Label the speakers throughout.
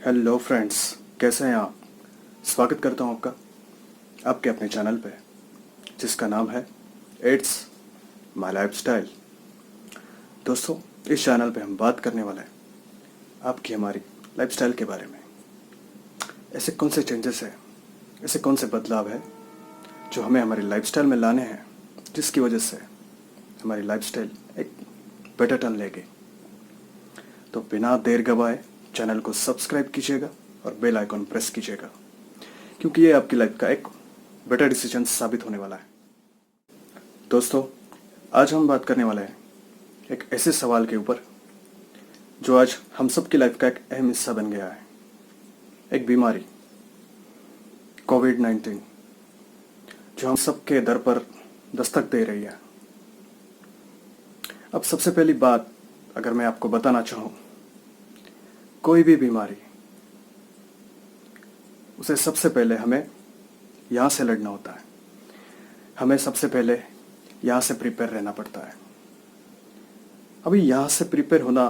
Speaker 1: Hello friends, कैसे हैं आप। स्वागत करता हूं आपका आपके अपने चैनल पे, जिसका नाम है इट्स माय लाइफस्टाइल। दोस्तों, इस चैनल पे हम बात करने वाले हैं आपकी हमारी लाइफस्टाइल के बारे में। ऐसे कौन से चेंजेस हैं, ऐसे कौन से बदलाव हैं जो हमें हमारी लाइफस्टाइल में लाने हैं, जिसकी वजह से हमारी लाइफस्टाइल एक बेटर टर्न लेगी। तो बिना देर गवाए चैनल को सब्सक्राइब कीजिएगा और बेल आइकॉन प्रेस कीजिएगा, क्योंकि ये आपकी लाइफ का एक बेटर डिसीजन साबित होने वाला है। दोस्तों, आज हम बात करने वाले हैं एक ऐसे सवाल के ऊपर जो आज हम सब की लाइफ का एक अहम हिस्सा बन गया है। एक बीमारी, कोविड-19, जो हम सब के दर पर दस्तक दे रही है। अब सबसे पहली बात अगर मैं आपको बताना चाहूँ, कोई भी बीमारी, उसे सबसे पहले हमें यहाँ से लड़ना होता है। हमें सबसे पहले यहाँ से प्रिपेयर रहना पड़ता है। अभी यहाँ से प्रिपेयर होना,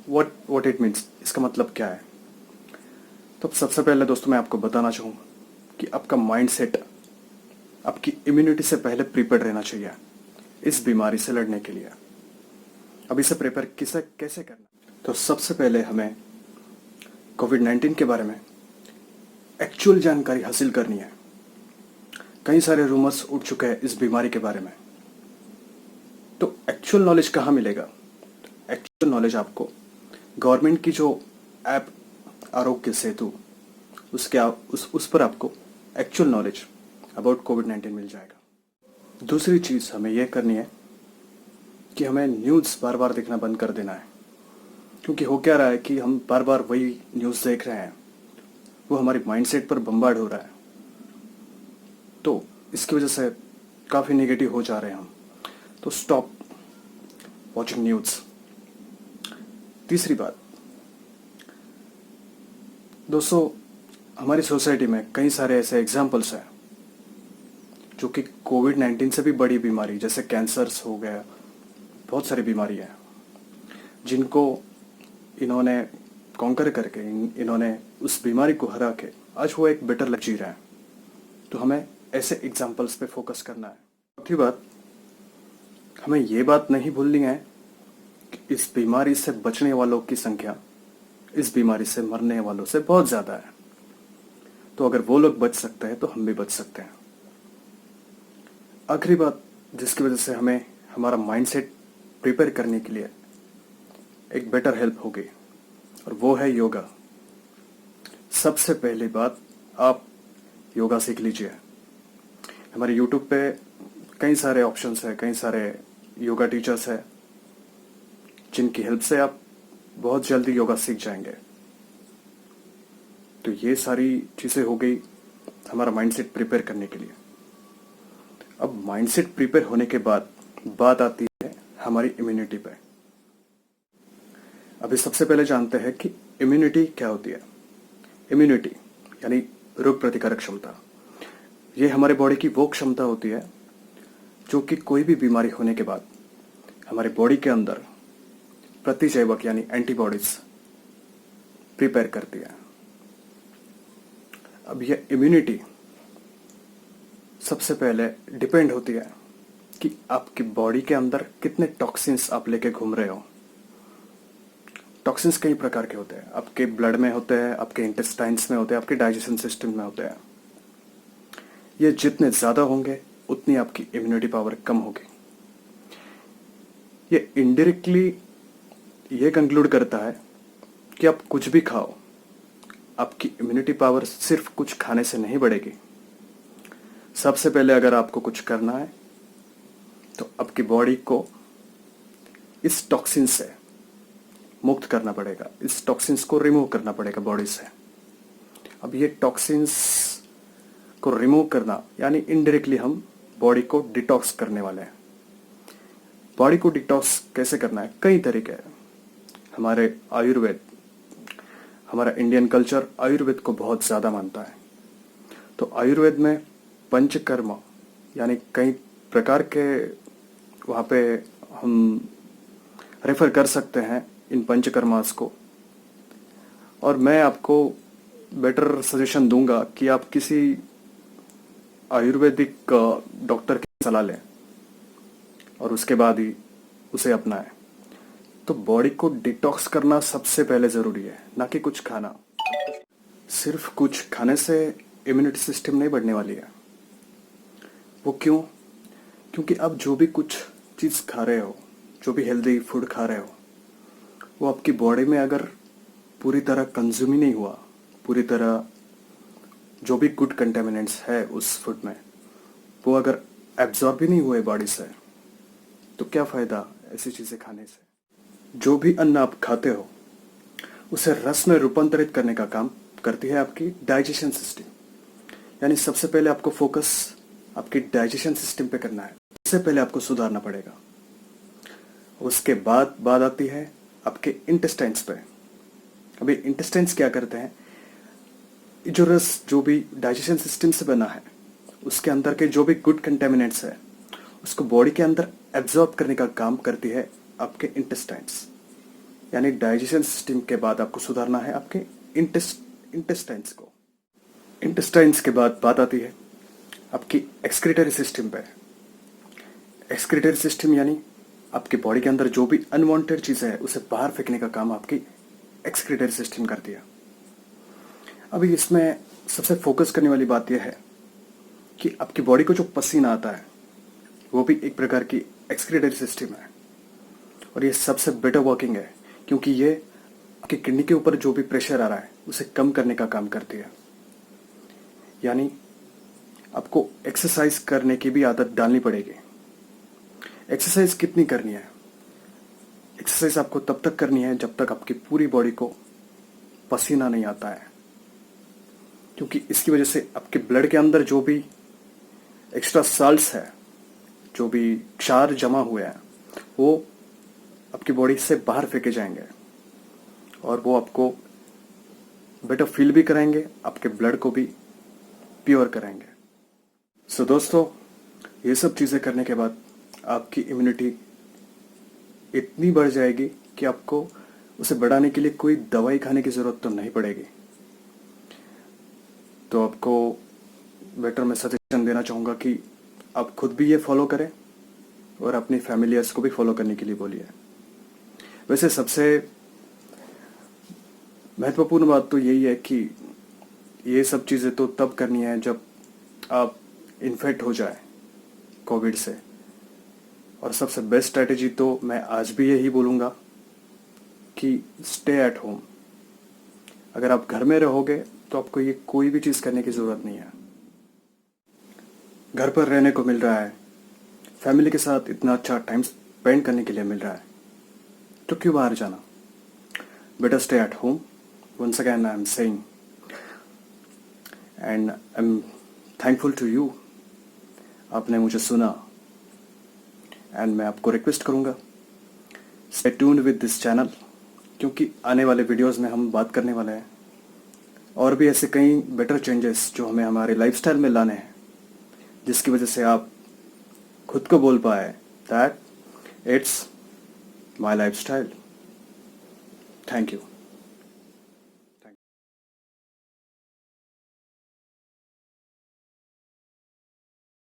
Speaker 1: व्हाट इट मीन्स, इसका मतलब क्या है। तो सबसे पहले दोस्तों मैं आपको बताना चाहूँ कि आपका माइंडसेट आपकी इम्यूनिटी से पहले प्रिपेयर रहना चाहिए इस बीमारी से लड़ने के लिए। अब इसे प्रिपेयर कैसे करना। तो सबसे पहले हमें कोविड-19 के बारे में एक्चुअल जानकारी हासिल करनी है। कई सारे रूमर्स उठ चुके हैं इस बीमारी के बारे में, तो एक्चुअल नॉलेज कहाँ मिलेगा। एक्चुअल नॉलेज आपको गवर्नमेंट की जो ऐप आरोग्य सेतु, उस पर आपको एक्चुअल नॉलेज अबाउट कोविड-19 मिल जाएगा। दूसरी चीज़ हमें यह करनी है कि हमें न्यूज़ बार बार देखना बंद कर देना है, क्योंकि हो क्या रहा है कि हम बार बार वही न्यूज़ देख रहे हैं, वो हमारे माइंडसेट पर बम्बार्ड हो रहा है। तो इसकी वजह से काफ़ी नेगेटिव हो जा रहे हैं हम। तो स्टॉप वॉचिंग न्यूज़। तीसरी बात दोस्तों, हमारी सोसाइटी में कई सारे ऐसे एग्जाम्पल्स हैं जो कि कोविड-19 से भी बड़ी बीमारी, जैसे कैंसर्स हो गया, बहुत सारी बीमारी हैं जिनको इन्होंने कॉन्कर करके, इन्होंने उस बीमारी को हरा के आज वो एक बेटर लाइफ जी रहे हैं। तो हमें ऐसे एग्जाम्पल्स पे फोकस करना है। चौथी बात, हमें ये बात नहीं भूलनी है कि इस बीमारी से बचने वालों की संख्या इस बीमारी से मरने वालों से बहुत ज़्यादा है। तो अगर वो लोग बच सकते हैं तो हम भी बच सकते हैं। आखिरी बात जिसकी वजह से हमें हमारा माइंडसेट प्रिपेयर करने के लिए एक बेटर हेल्प होगी, और वो है योगा। सबसे पहली बात, आप योगा सीख लीजिए। हमारे YouTube पे कई सारे ऑप्शंस हैं, कई सारे योगा टीचर्स हैं जिनकी हेल्प से आप बहुत जल्दी योगा सीख जाएंगे। तो ये सारी चीज़ें हो गई हमारा माइंडसेट प्रिपेयर करने के लिए। अब माइंडसेट प्रिपेयर होने के बाद बात आती है हमारी इम्यूनिटी पे। अभी सबसे पहले जानते हैं कि इम्यूनिटी क्या होती है। इम्यूनिटी यानी रोग प्रतिकारक क्षमता। ये हमारे बॉडी की वो क्षमता होती है जो कि कोई भी बीमारी होने के बाद हमारे बॉडी के अंदर प्रतिजैवक यानी एंटीबॉडीज प्रिपेयर करती है। अब यह इम्यूनिटी सबसे पहले डिपेंड होती है कि आपकी बॉडी के अंदर कितने टॉक्सिन्स आप लेके घूम रहे हो। टॉक्सिन्स कई प्रकार के होते हैं, आपके ब्लड में होते हैं, आपके इंटेस्टाइन्स में होते हैं, आपके डाइजेशन सिस्टम में होते हैं। ये जितने ज़्यादा होंगे उतनी आपकी इम्यूनिटी पावर कम होगी। ये इनडायरेक्टली ये कंक्लूड करता है कि आप कुछ भी खाओ, आपकी इम्यूनिटी पावर सिर्फ कुछ खाने से नहीं बढ़ेगी। सबसे पहले अगर आपको कुछ करना है तो आपकी बॉडी को इस टॉक्सिन से मुक्त करना पड़ेगा, इस टॉक्सिन्स को रिमूव करना पड़ेगा बॉडी से। अब ये टॉक्सिन्स को रिमूव करना यानी इनडायरेक्टली हम बॉडी को डिटॉक्स करने वाले हैं। बॉडी को डिटॉक्स कैसे करना है, कई तरीके हैं। हमारे आयुर्वेद, हमारा इंडियन कल्चर आयुर्वेद को बहुत ज़्यादा मानता है। तो आयुर्वेद में पंचकर्म यानी कई प्रकार के वहाँ पे हम रेफर कर सकते हैं इन पंचकर्मास को। और मैं आपको बेटर सजेशन दूंगा कि आप किसी आयुर्वेदिक डॉक्टर की सलाह लें और उसके बाद ही उसे अपनाएं। तो बॉडी को डिटॉक्स करना सबसे पहले ज़रूरी है, ना कि कुछ खाना। सिर्फ कुछ खाने से इम्यूनिटी सिस्टम नहीं बढ़ने वाली है। वो क्यों? क्योंकि अब जो भी कुछ चीज़ खा रहे हो, जो भी हेल्दी फूड खा रहे हो, वो आपकी बॉडी में अगर पूरी तरह कंज्यूम ही नहीं हुआ, पूरी तरह जो भी गुड कंटेमिनेंट्स है उस फूड में वो अगर एब्जॉर्ब ही नहीं हुए बॉडी से, तो क्या फ़ायदा ऐसी चीज़ें खाने से। जो भी अन्न आप खाते हो उसे रस में रूपांतरित करने का काम करती है आपकी डाइजेशन सिस्टम। यानी सबसे पहले आपको फोकस आपकी डाइजेशन सिस्टम पे करना है, सबसे पहले आपको सुधारना पड़ेगा। उसके बाद बात आती है आपके इंटेस्टाइन्स पे। अभी इंटेस्टाइन्स क्या करते हैं? जो रस जो भी डाइजेशन सिस्टम से बना है उसके अंदर के जो भी गुड कंटेमिनेंट्स है उसको बॉडी के अंदर एब्जॉर्ब करने का काम करती है आपके इंटेस्टाइन्स। यानी डाइजेशन सिस्टम के बाद आपको सुधारना है आपके इंटेस्टाइन्स को। इंटेस्टाइन्स के बाद बात आती है आपकी एक्सक्रीटरी सिस्टम पे। एक्सक्रीटरी सिस्टम यानी आपकी बॉडी के अंदर जो भी अनवांटेड चीज़ें हैं उसे बाहर फेंकने का काम आपकी एक्सक्रीटरी सिस्टम करती है। अभी इसमें सबसे फोकस करने वाली बात यह है कि आपकी बॉडी को जो पसीना आता है वो भी एक प्रकार की एक्सक्रीटरी सिस्टम है, और ये सबसे बेटर वर्किंग है क्योंकि ये आपकी किडनी के ऊपर जो भी प्रेशर आ रहा है उसे कम करने का काम करती है। यानी आपको एक्सरसाइज करने की भी आदत डालनी पड़ेगी। एक्सरसाइज कितनी करनी है? एक्सरसाइज आपको तब तक करनी है जब तक आपकी पूरी बॉडी को पसीना नहीं आता है, क्योंकि इसकी वजह से आपके ब्लड के अंदर जो भी एक्स्ट्रा साल्ट्स है, जो भी क्षार जमा हुए हैं, वो आपकी बॉडी से बाहर फेंके जाएंगे और वो आपको बेटर फील भी कराएंगे, आपके ब्लड को भी प्योर कराएंगे। सो दोस्तों, ये सब चीज़ें करने के बाद आपकी इम्यूनिटी इतनी बढ़ जाएगी कि आपको उसे बढ़ाने के लिए कोई दवाई खाने की ज़रूरत तो नहीं पड़ेगी। तो आपको बेटर मैं सजेशन देना चाहूँगा कि आप खुद भी ये फॉलो करें और अपनी फैमिलियर्स को भी फॉलो करने के लिए बोलिए। वैसे सबसे महत्वपूर्ण बात तो यही है कि ये सब चीज़ें तो तब करनी है जब आप इन्फेक्ट हो जाए कोविड से, और सबसे बेस्ट स्ट्रैटेजी तो मैं आज भी यही बोलूँगा कि स्टे एट होम। अगर आप घर में रहोगे तो आपको ये कोई भी चीज़ करने की ज़रूरत नहीं है। घर पर रहने को मिल रहा है, फैमिली के साथ इतना अच्छा टाइम स्पेंड करने के लिए मिल रहा है, तो क्यों बाहर जाना? Better stay at home. Once again I am saying, and I am thankful to you, आपने मुझे सुना। एंड मैं आपको रिक्वेस्ट करूँगा, stay tuned with this channel, क्योंकि आने वाले वीडियोस में हम बात करने वाले हैं और भी ऐसे कई बेटर चेंजेस जो हमें हमारे लाइफस्टाइल में लाने हैं, जिसकी वजह से आप खुद को बोल पाए that it's my lifestyle. Thank you.